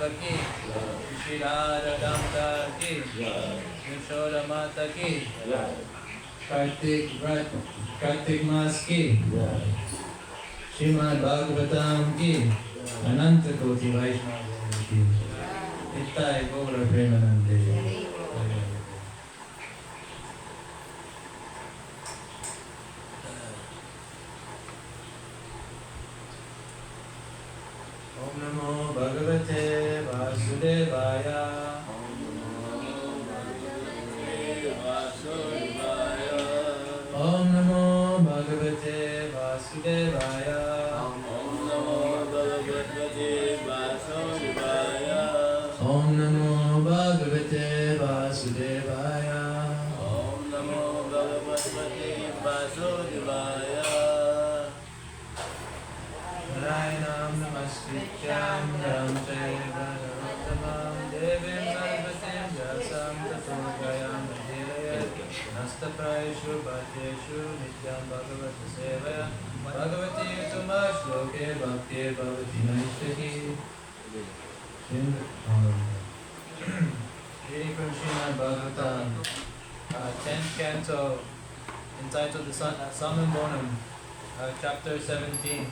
Papa ki, Shri Radha Damodar ki, Yashoda Mata ki, Kartik Mas ki, Srimad Bhagavatam ki, Ananta Koti Vaishnava ki, Ittai Gaura Premanande. Om Namo Bhagavate Vasudevaya. Om Namo Bhagavate Vasudevaya. Om Namo Bhagavate Vasudevaya. Om Namo Bhagavate Vasudevaya. Narayanam Namaskrityam Ram Chaiva Narottamam Devim Sarvatim Vyasam Tato Gayam Adhirayat Nastaprayeshu Bhatyeshu Nityam Bhagavata Sevaya Bhagavati Utama Shloke Bhakti Bhavati Naishtaki. Reading from Srimad Bhagavatam, 10th canto, entitled the Summum Bonum, chapter 17.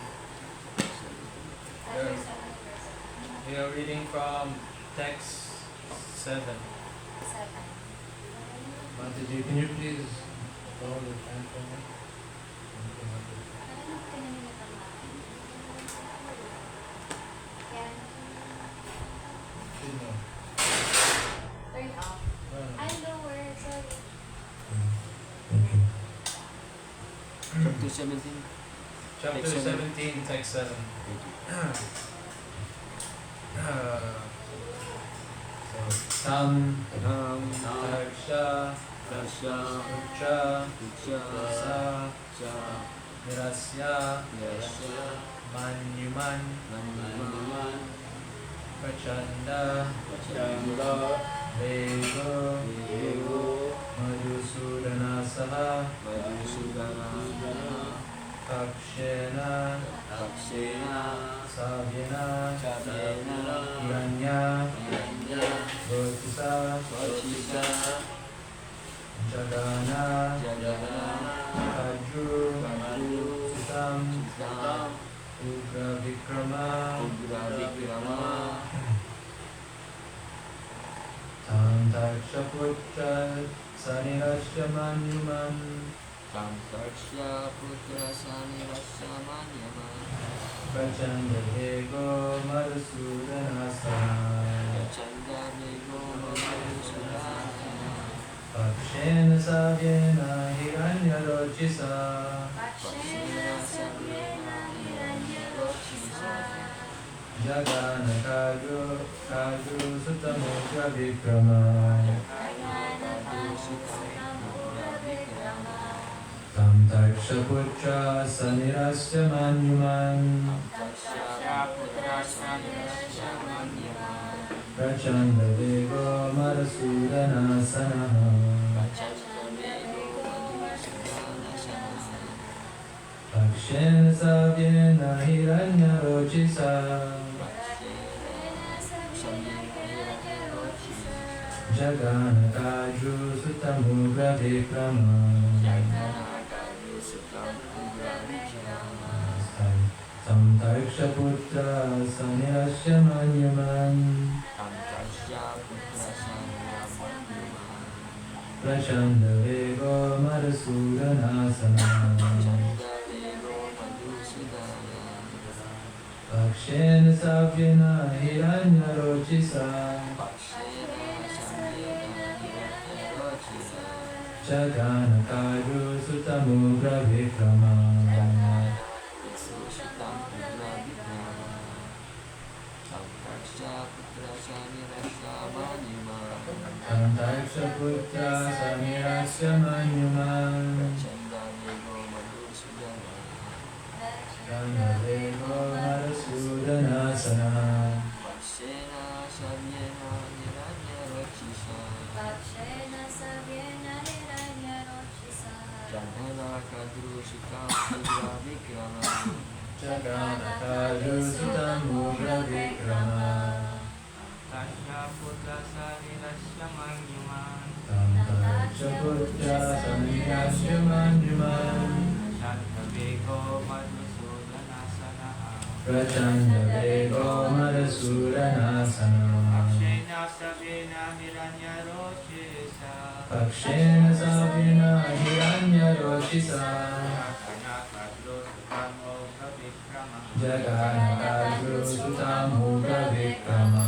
We are reading from text 7. Mataji, can you please follow the fan for me? Turn off. I'm lower, sorry. Chapter 17. Chapter 17, text 7. Tam Tarsha Ucha Sa Nirasya Manyuman Prachanda Devo Madhusudana Saha Kakshena Savyena Hiranya Votisa Jagana Kaju Sitam Ugra Vikrama Tam Takshaputra Sanirashya Manyuman Prachanda Dego Madhusudana Saha Pakshena Savyena Hiranya Rochisa Jagana Kaju Sutamukha Vikrama Tam Takshaputra Sanirasya Manyuman Prachanda Dego Madhusudana Sanaha Pakshena Savyena Hiranya Rochisa Jagana Kaju Sutamukha Vikrama Tam Takshaputra Sanirasya Manyuman Prachanda Dego Madhusudana Sanaha Pakshena Savyena Hiranya Rochisa Jagana Kaju Sutamukha Vikrama Tam Takshaputra Sanirasya Manyuman Prachanda Dego Madhusudana Sanaha Jagana Kaju Sutamukha Vikrama putra sanirasya manyuman. Tamtaksha putra sanirasya manyuman. Chanda vego madhusudhanasana. Prachanda vego madhusudanasana. Akshena sabena hiranya rochisa. Akshena sabina hiranya rochisa. Jaganakadru sutamugra vikrama.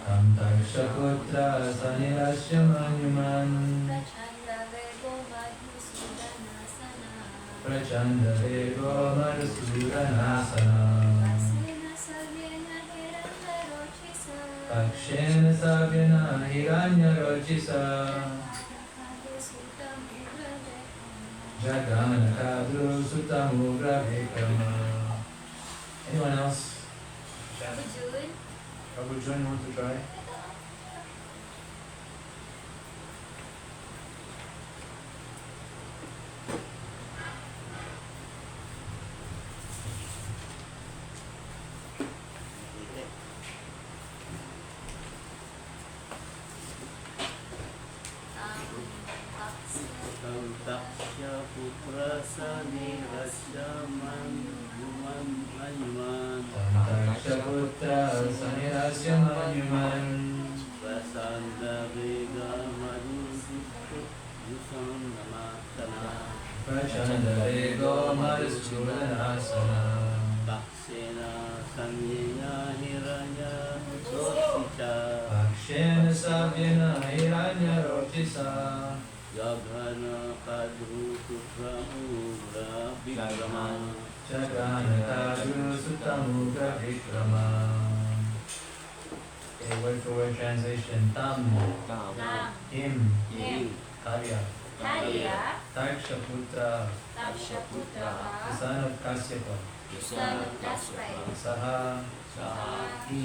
Tamtaksha putra sanirasya manyuman. Prachanda vego madhusudanasana. Akshena sabina hiranya rochisa. Jaganakadru sutamugra vikrama. Anyone else? Prabhu Jun, want to try? Tamtaksha putra sanirasya manyuman. Tamtaksha putra sanirasya manyuman. Prasanda vega madhusudanasana. Prachanda vego madhusudanasana. Daksena samyena hiranya rochisa. Akshena sabina hiranya rochisa. Jaghana kadru putra ugra vikrama. Jaganakadru sutamugra vikrama. Okay, word for word translation. Tam, him, Karya, Taksha putra, the son of Kasyapa, Saha, he,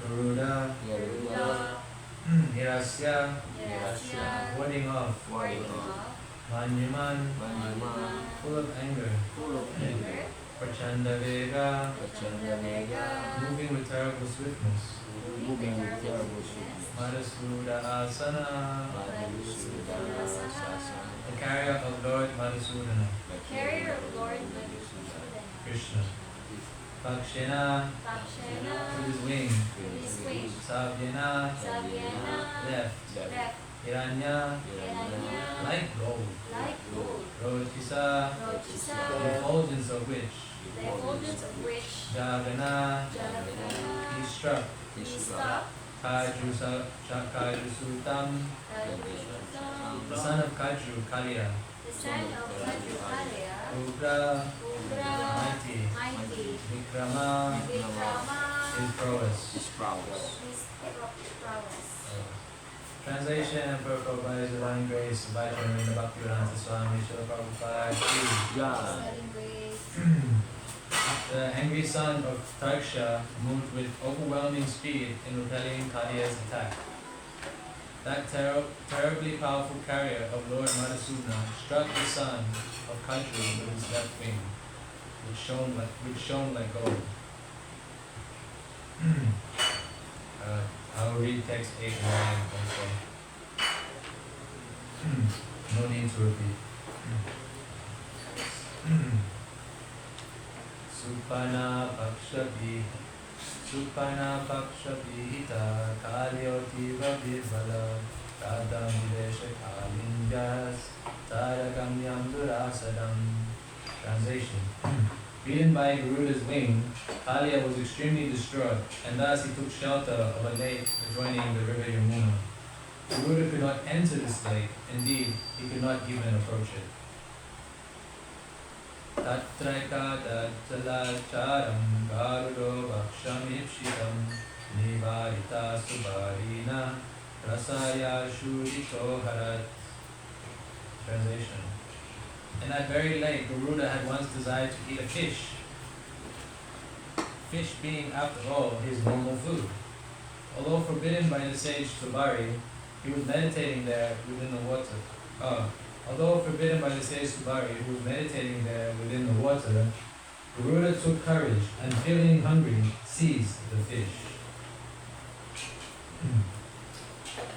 Garuda, Hirasya, warding off, Manyuman, full of anger, Prachanda Vega, moving with terrible swiftness, Madhusuda Asana, the carrier of Lord Madhusudana, Krishna, Pakshena, with his wing, Savyena, left, Hiranya, like gold, Rochisa, the effulgence of which, Jagana, he struck, Kaju Sutam, the son of Kaju, Kaliya, Ugra, mighty, Vikrama, his prowess. Translation and purport by His Divine Grace by Srimad Bhagavatam Swami Srila Prabhupada. The angry son of Taksha moved with overwhelming speed in repelling Kaliya's attack. That terribly powerful carrier of Lord Madhusudana struck the son of Kaju with his left wing, which shone like gold. I'll read text 8 and 9 also. No need to repeat. Supana Pakshabhita Kalyotiva Virvala Kadam Videsha Kalinjas Tarakam Yamdurasadam. Translation. Beaten by Garuda's wing, Kaliya was extremely distraught, and thus he took shelter of a lake adjoining the river Yamuna. Garuda could not enter this lake, indeed, he could not even approach it. Tatraika Dattalacharam Garudo Vakshamipshitam Nivarita Subarina Rasaya Shurito Harat. Translation. In that very lake, Garuda had once desired to eat a fish. Fish being, after all, his normal food. Although forbidden by the sage Subari, he was meditating there within the water. Although forbidden by the sage Subari, who was meditating there within the water, Garuda took courage and, feeling hungry, seized the fish.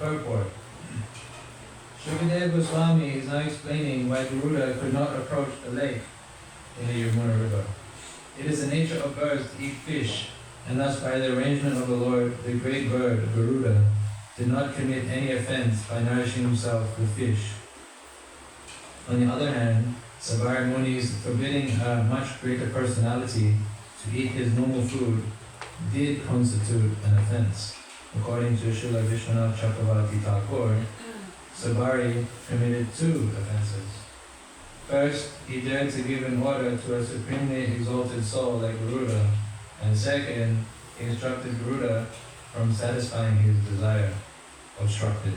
Purport. Shukadeva Goswami is now explaining why Garuda could not approach the lake in the Yamuna river. It is the nature of birds to eat fish, and thus by the arrangement of the Lord, the great bird, Garuda, did not commit any offense by nourishing himself with fish. On the other hand, Sabari Muni's forbidding a much greater personality to eat his normal food did constitute an offense. According to Srila Vishwanath Chakravarti Thakur, Sabari committed 2 offenses. First, he dared to give an order to a supremely exalted soul like Garuda, and second, he instructed Garuda from satisfying his desire, obstructed.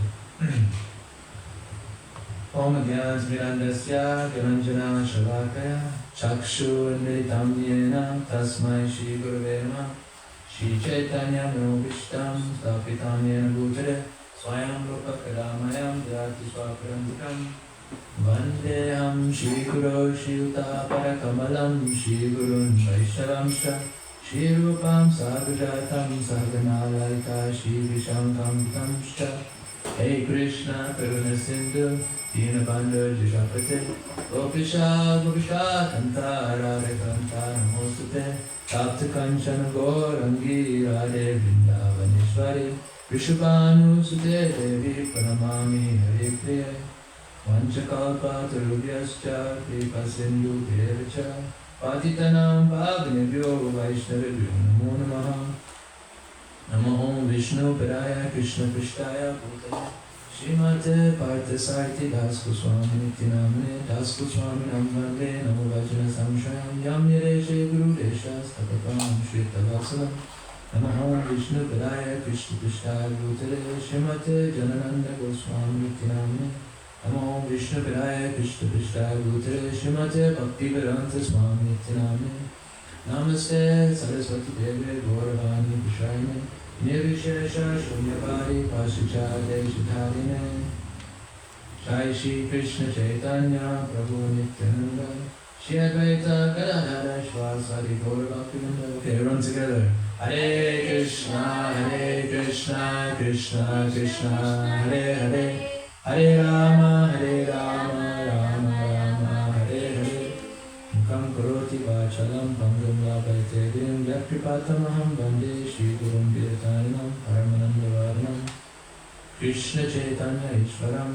Om Gyan Smirandasya Gyananjana Shalakaya Chakshu Nritam Yena Tasmai Shri Gurave Namah Shri Caitanya Manobishtam Stapitam Yena Bhutare Swayam Rupa Kadamayam Jati Swaparantikam Vandeham Shri Guru Shri Uta Parakamalam Shri Gurun Vaishnavam Shri Rupam Sadhujatam Saganalaika Shri Vishankam Tamshta Hey Krishna Karuna Sindhu Dinabandha Jishapate Gopisha Gopisha Kanta Radhe Kanta Namostate Tapta Kanchana Gaurangi Radhe Vrindavaneshwari Vishubhanu Sute Devi Pranamami Hare Priya Vanchakalpa Tarubhyascha Kripa Sindhu Devacha Patitanam Bhagnebhyo Vaishnavibhyo Namo Namaha Namo Vishnu Padaya Krishna Prishtaya Bhutale Srimate Parthasarthi Das Goswami Nityanamane Das Goswami Namvande Namo Vajra Samshayam Yam Nireshe Guru Deshas Tapapam Shritavasalam Namo Vishnu Padaya Krishna Prishtaya Bhutale Srimate Janananda Goswami Nityanamane Namo Vishnu Padaya Krishna Prishtaya Bhutale Srimate Bhaktivedanta Swami Nityanamane Namaste Saraswati Devi Gauravani Prashayane Nirvishesha Shunyabari Pashuchade Shitharine Jai Shri Krishna Chaitanya Prabhu Nityananda Shri Advaita Gadadhara Shvasadi Gauravaktinanda. Okay, everyone together. Hare Krishna, Krishna Krishna, Hare Hare, Hare Rama, Rama Rama, Hare Hare. Mukam karoti vachalam pangam labhate dim yakripatamaham bande Shri Gurum Viratayanam Paramananda Varnam Krishna Chaitanya Ishvaram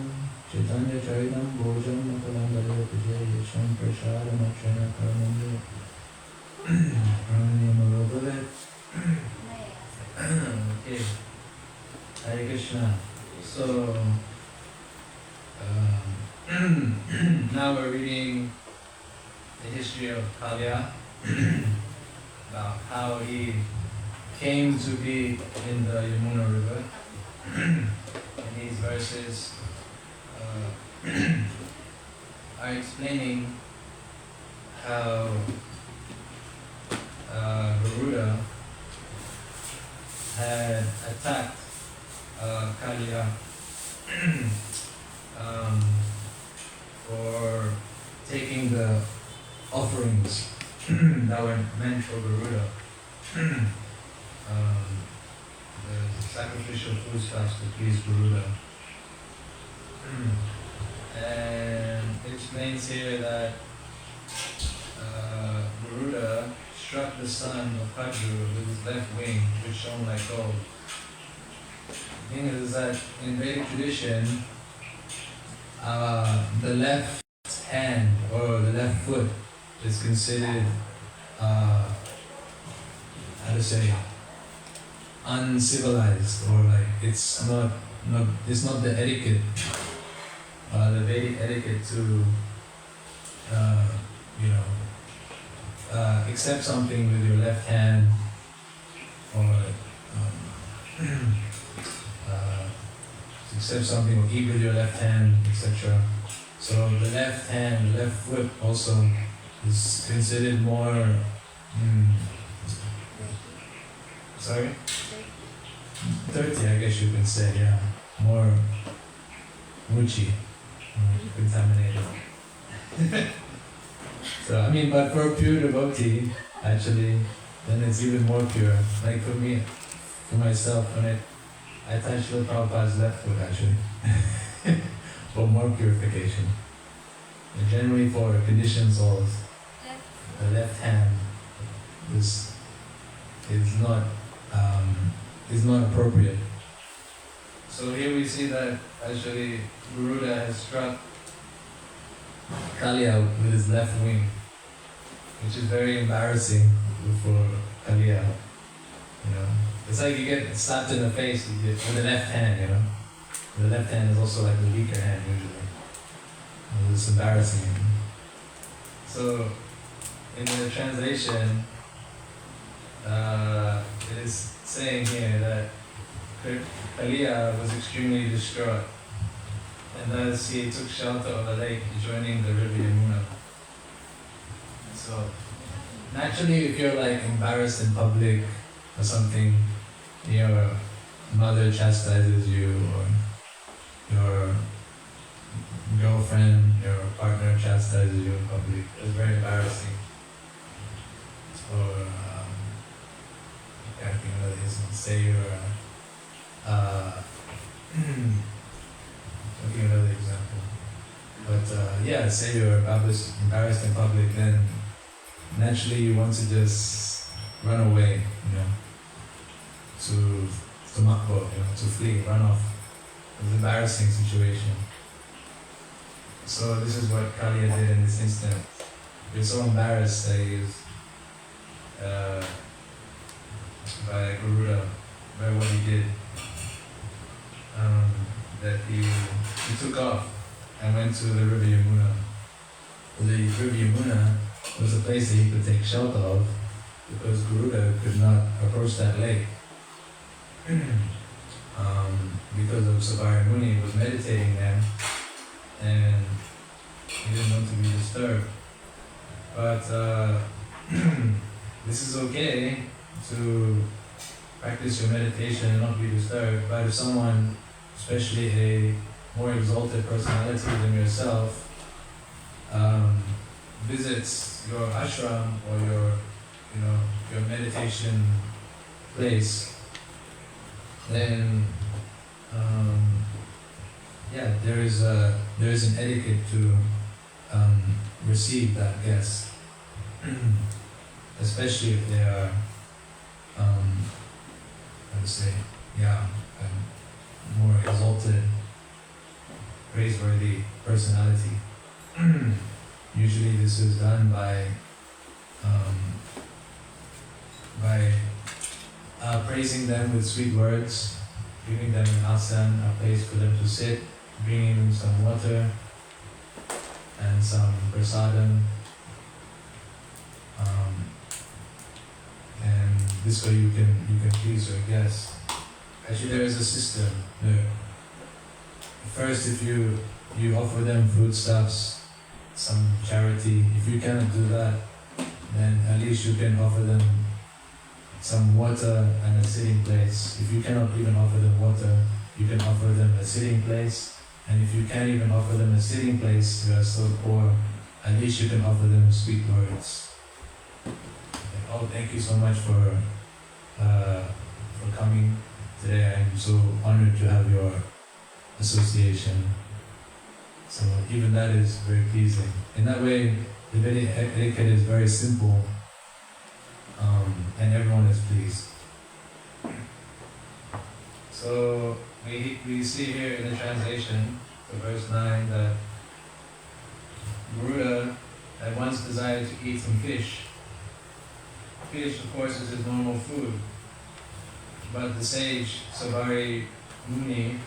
Chaitanya Charitam Bhojam Matalangalaya Vijay Yasham Prasharam Akshana Karananda Pranayama Okay, Hare Krishna. So, now we're reading the history of Kalya, about how he came to be in the Yamuna river. And these verses are explaining how Garuda had attacked Kalya for taking the offerings that were meant for Garuda, the sacrificial foodstuffs to please Garuda. And it explains here that Garuda struck the son of Kajuru with his left wing, which shone like gold. The thing is that in Vedic tradition, the left hand or the left foot is considered, how to say, uncivilized, or like it's not the etiquette, the Vedic etiquette to accept something with your left hand, or accept something or eat with your left hand, etc. So the left hand, the left foot also is considered more, dirty, I guess you can say, yeah, more ruchi. contaminated. So I mean, but for pure devotee, actually, then it's even more pure. Like for me, for myself, when I touch Srila Prabhupada's left foot actually, for more purification. And generally for conditioned souls, the left hand is not appropriate. So here we see that actually Garuda has struck Kaliya with his left wing, which is very embarrassing for Kaliya. You know, it's like you get slapped in the face with the left hand. You know, the left hand is also like the weaker hand usually. It's embarrassing. So in the translation, it is saying here that Kaliya was extremely distraught, and thus he took shelter of a lake adjoining the river Yamuna. So naturally, if you're like embarrassed in public or something, your mother chastises you, or your girlfriend, your partner chastises you in public, it's very embarrassing. Or I can't think of this. Say you're I'll give another example. But yeah, say you're embarrassed in public, then naturally you want to just run away, you know, to makbo, you know, to flee, run off. It's an embarrassing situation. So this is what Kaliya did in this instant. He was so embarrassed that he was by Garuda, by what he did, that he took off and went to the river Yamuna. The river Yamuna was a place that he could take shelter of because Garuda could not approach that lake. Because of Savari Muni was meditating there and he didn't want to be disturbed. But this is okay to practice your meditation and not be disturbed, but if someone, especially a more exalted personality than yourself, visits your ashram or your meditation place, then there is an etiquette to receive that guest, especially if they are more exalted, praiseworthy personality. Usually this is done by praising them with sweet words, giving them an asan, a place for them to sit, bringing them some water and some prasadam. And this way you can please your guests. Actually, there is a system. First, if you offer them foodstuffs, some charity, if you cannot do that, then at least you can offer them some water and a sitting place. If you cannot even offer them water, you can offer them a sitting place. And if you can't even offer them a sitting place, you are so poor, at least you can offer them sweet words. Oh, thank you so much for coming today. I'm so honored to have your association. So even that is very pleasing. In that way, the etiquette is very simple, and everyone is pleased. So we see here in the translation, to verse 9, that Garuda had once desired to eat some fish. Fish, of course, is his normal food. But the sage Savari Muni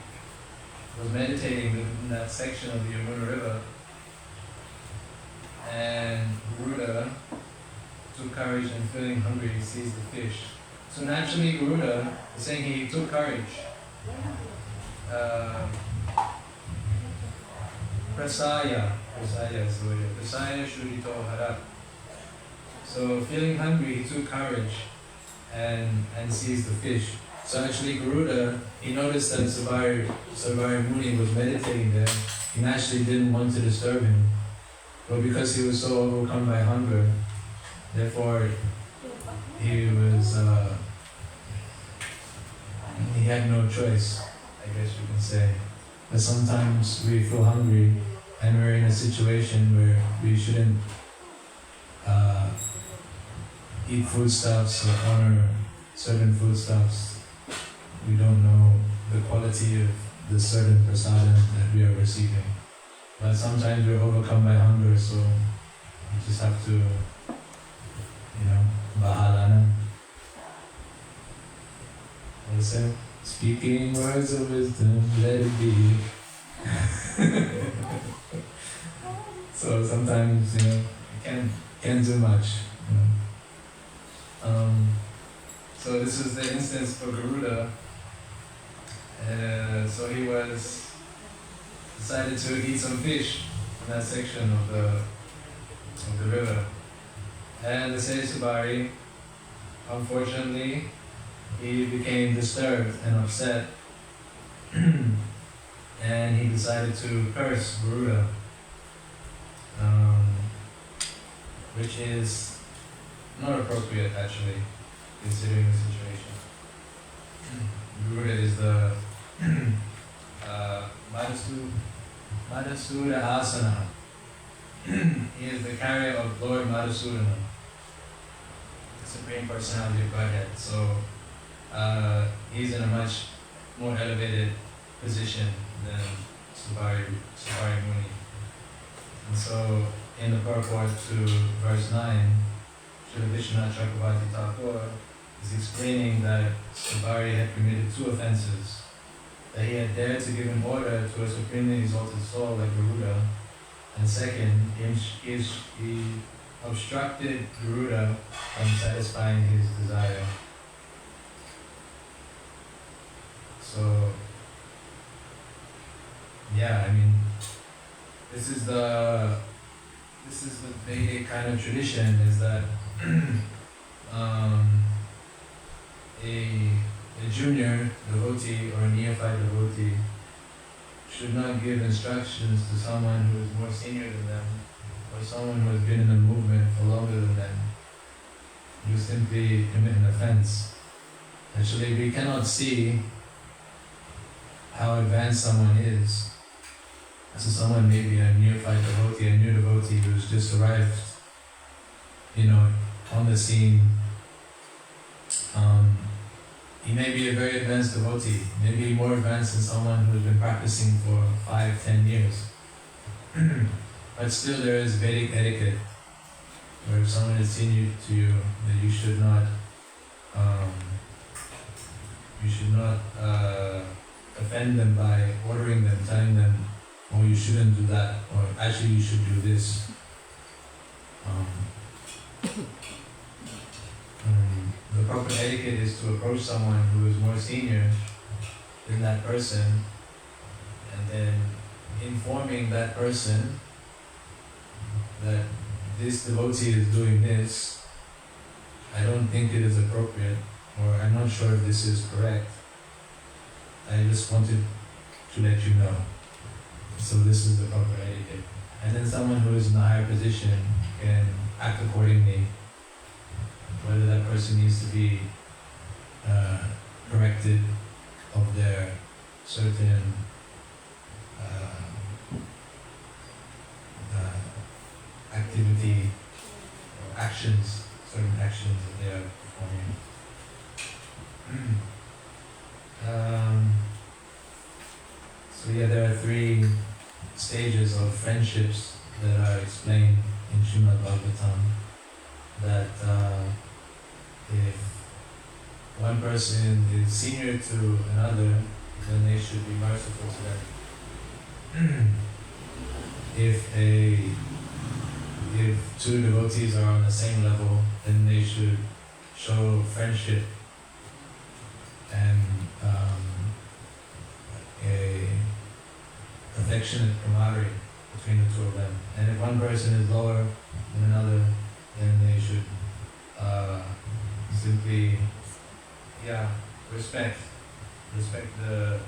was meditating in that section of the Yamuna River, and Garuda took courage and feeling hungry, he seized the fish. So naturally Garuda is saying he took courage. Prasaya is the word. Prasaya Shurito Hara. So feeling hungry, he took courage and seized the fish. So actually Garuda, he noticed that Savari Muni was meditating there. He naturally didn't want to disturb him. But because he was so overcome by hunger, therefore he had no choice, I guess you can say. But sometimes we feel hungry and we're in a situation where we shouldn't eat foodstuffs or honor certain foodstuffs. We don't know the quality of the certain prasadam that we are receiving. But sometimes we're overcome by hunger, so you just have to, bahalana. What is it? Speaking words of wisdom, let it be. So sometimes, you can't do much. So this is the instance for Garuda. So he decided to eat some fish in that section of the river. And the sage Subari, unfortunately, he became disturbed and upset, and he decided to curse Garuda, which is not appropriate actually, considering the situation. Garuda is the Madhusudana Asana. He is the carrier of Lord Madhusudana, the Supreme Personality of Godhead. So he's in a much more elevated position than Subari Muni. And so in the purport to verse 9, Srila Vishwanath Chakravarti Thakur is explaining that Subari had committed 2 offenses. That he had dared to give an order to a supremely exalted soul like Garuda, and second, he obstructed Garuda from satisfying his desire. So, this is the Vedic kind of tradition, is that a junior devotee or a neophyte devotee should not give instructions to someone who is more senior than them, or someone who has been in the movement for longer than them. You simply commit an offense. Actually, we cannot see how advanced someone is. So someone may be a neophyte devotee, a new devotee who's just arrived, on the scene. He may be a very advanced devotee, maybe more advanced than someone who's been practicing for 5-10 years. But still there is Vedic etiquette, where if someone is senior to you, that you should not offend them by ordering them, telling them, oh, you shouldn't do that, or actually you should do this. The proper etiquette is to approach someone who is more senior than that person, and then informing that person that this devotee is doing this. I don't think it is appropriate, or I'm not sure if this is correct. I just wanted to let you know. So this is the proper etiquette. And then someone who is in a higher position can act accordingly, whether that person needs to be corrected of their certain activity or actions, certain actions that they are performing. There are 3 stages of friendships that are explained in Srimad Bhagavatam. That if one person is senior to another, then they should be merciful to them. If 2 devotees are on the same level, then they should show friendship and a affectionate camaraderie between the 2 of them. And if one person is lower than another, then they should simply respect the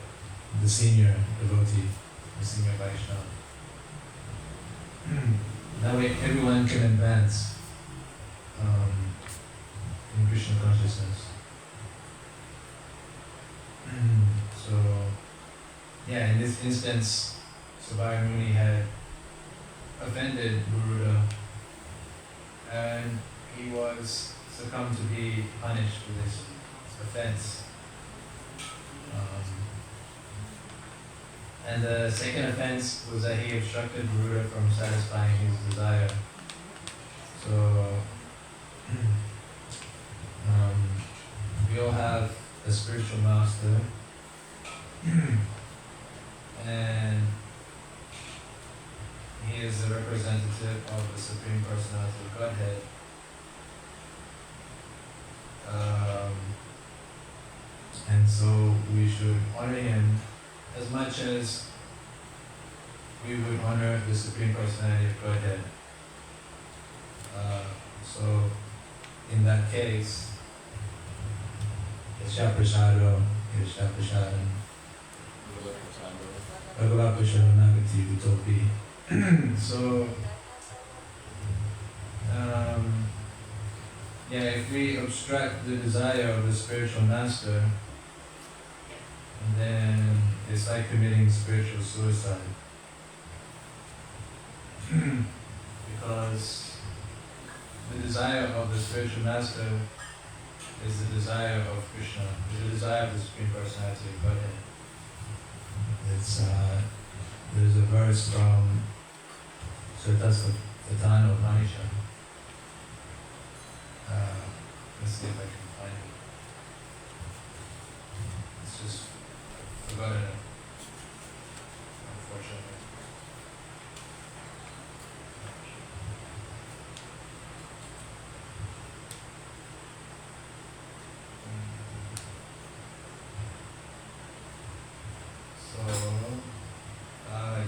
senior devotee, the senior Vaishnava. That way everyone can advance in Krishna consciousness. So, yeah, in this instance, Sabhaya Muni had offended Garuda, and he was succumbed to be punished for this offense. And the second offense was that he obstructed Garuda from satisfying his desire. So, we all have a spiritual master, and he is the representative of the Supreme Personality of Godhead. And so we should honor him as much as we would honor the Supreme Personality of Godhead. So in that case, Yasha Prasado, Yasha Prasadam, Bhagavad Prasado Nagati Utopi. So, yeah, if we obstruct the desire of the spiritual master, then it's like committing spiritual suicide. Because the desire of the spiritual master is the desire of Krishna, is the desire of the Supreme Personality of Godhead. There's a verse from Satasvatana Upanishad. Let's see if I can find it. It's just forgotten, unfortunately.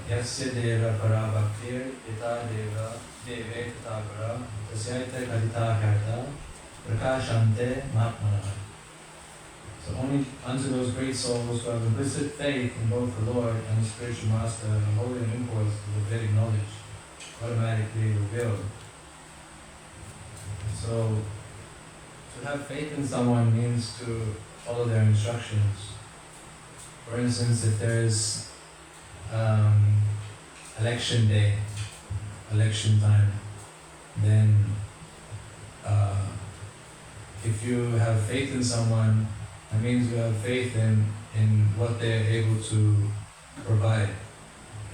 Yasya deva parabhaktir ita deva deve tatagara tasyaita kadita harta prakashante mahatmana. So only unto those great souls who have implicit faith in both the Lord and the spiritual master and holding impulse to the Vedic knowledge automatically revealed. So to have faith in someone means to follow their instructions. For instance, if there is election day, election time, then if you have faith in someone, that means you have faith in what they are able to provide,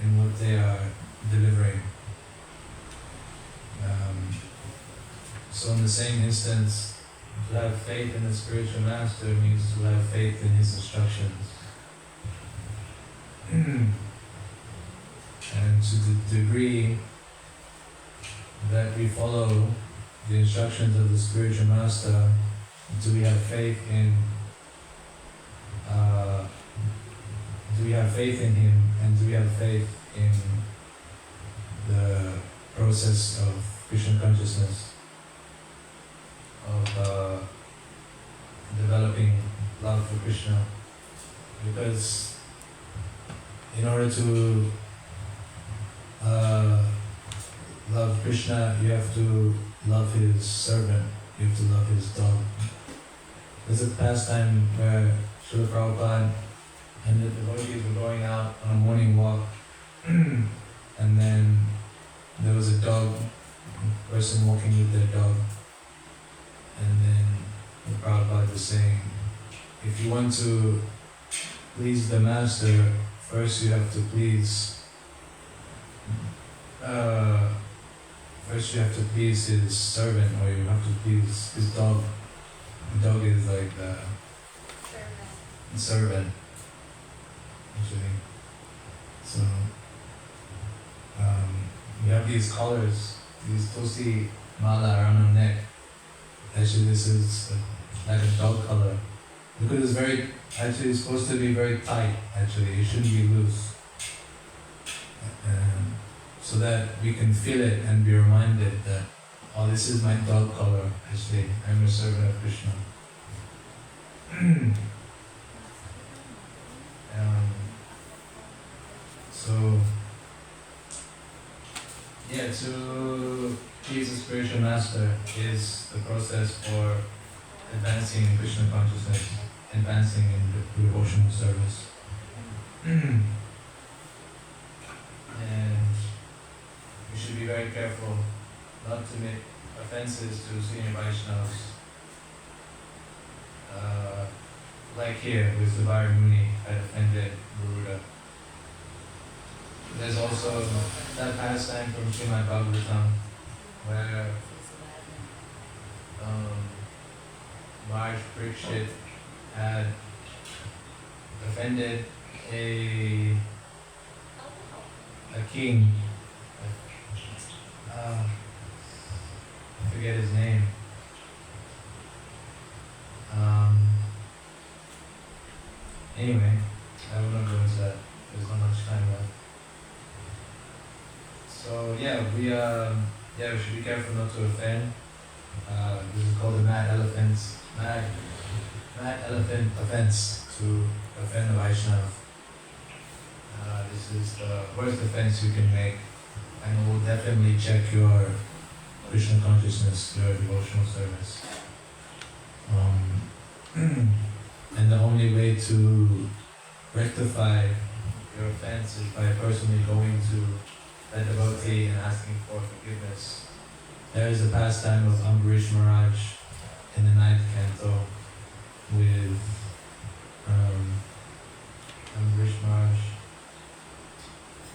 in what they are delivering. So in the same instance, to have faith in the spiritual master means to have faith in his instructions. And to the degree that we follow the instructions of the spiritual master, do we have faith in him, and do we have faith in the process of Krishna consciousness, of developing love for Krishna? Because in order to love Krishna, you have to love his servant, you have to love his dog. There's a pastime where Srila Prabhupada and the devotees were going out on a morning walk, and then there was a dog, a person walking with their dog, and then the Prabhupada was saying, if you want to please the master, first you have to please his servant, or you have to please his dog. The dog is like the servant, actually. So we have these collars, these tulsi mala around our neck. Actually, this is like a dog collar, because it's supposed to be very tight. Actually, it shouldn't be loose. So that we can feel it and be reminded that, oh, this is my dog collar, actually, I'm a servant of Krishna. So, yeah, to please a spiritual master is the process for advancing in Krishna consciousness, advancing in devotional service. And we should be very careful not to make offenses to senior Vaishnavas. Like here with the Muni had offended Garuda. There's also that pastime from Srimad Bhagavatam where Maharaj Parikshit had offended a king. I forget his name. Anyway, I will not go into that. There's not much time left. So yeah, we should be careful not to offend. This is called the mad elephant offense, to offend the Vaishnava. This is the worst offense you can make, and it will definitely check your Krishna consciousness, your devotional service. And the only way to rectify your offense is by personally going to a devotee and asking for forgiveness. There is a pastime of Ambarish Maharaj in the 9th canto with Ambarish Maharaj.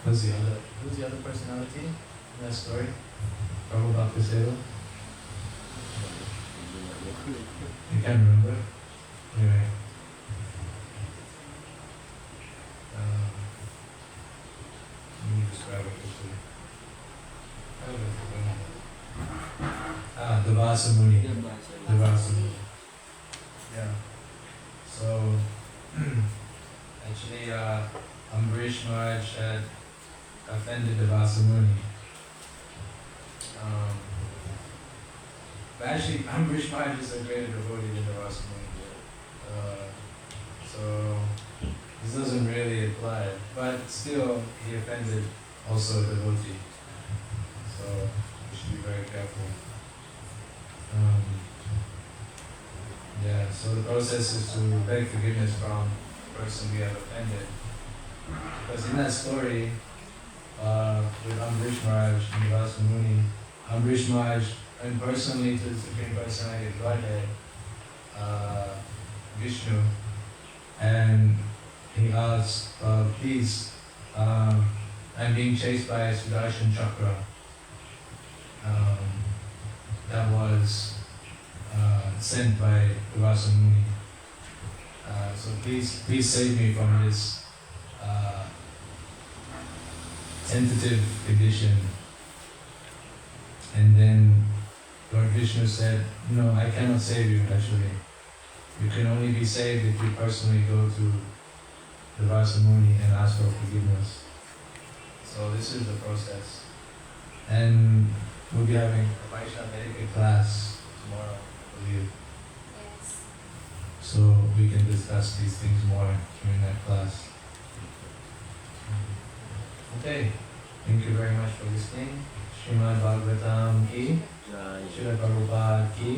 Who's the other personality in that story? Prabhupada Kuseva? You can't remember? Anyway. Let me just grab it quickly. Devasa Muni. Devasa Muni. Yeah. So, actually, Ambarish Maharaj had offended Devasa Muni. But actually, Ambarish Maharaj is a greater devotee than Devasa Muni. So, this doesn't really apply. But still, he offended also a devotee. So, we should be very careful. So the process is to beg forgiveness from the person we have offended. Because in that story, with Ambarish Maharaj and Devasa Muni, Ambarish Maharaj went personally to the Supreme Personality of Godhead, Vishnu, and he asked, please, I'm being chased by a Sudarshan Chakra. That was sent by Devasa Muni. So please save me from this tentative condition. And then Lord Vishnu said, no, I cannot save you actually. You can only be saved if you personally go to Devasa Muni and ask for forgiveness. So this is the process. And we'll be having a Vaishnava etiquette class tomorrow, I believe. Yes. So we can discuss these things more during that class. Okay, thank you very much for listening. Srimad Bhagavatam ki, Srila Prabhupada ki,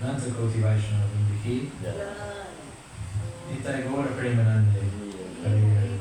Nanta Koti Vaishnava Vrinda ki, Nitai Gaura Premanande. Hare Hare.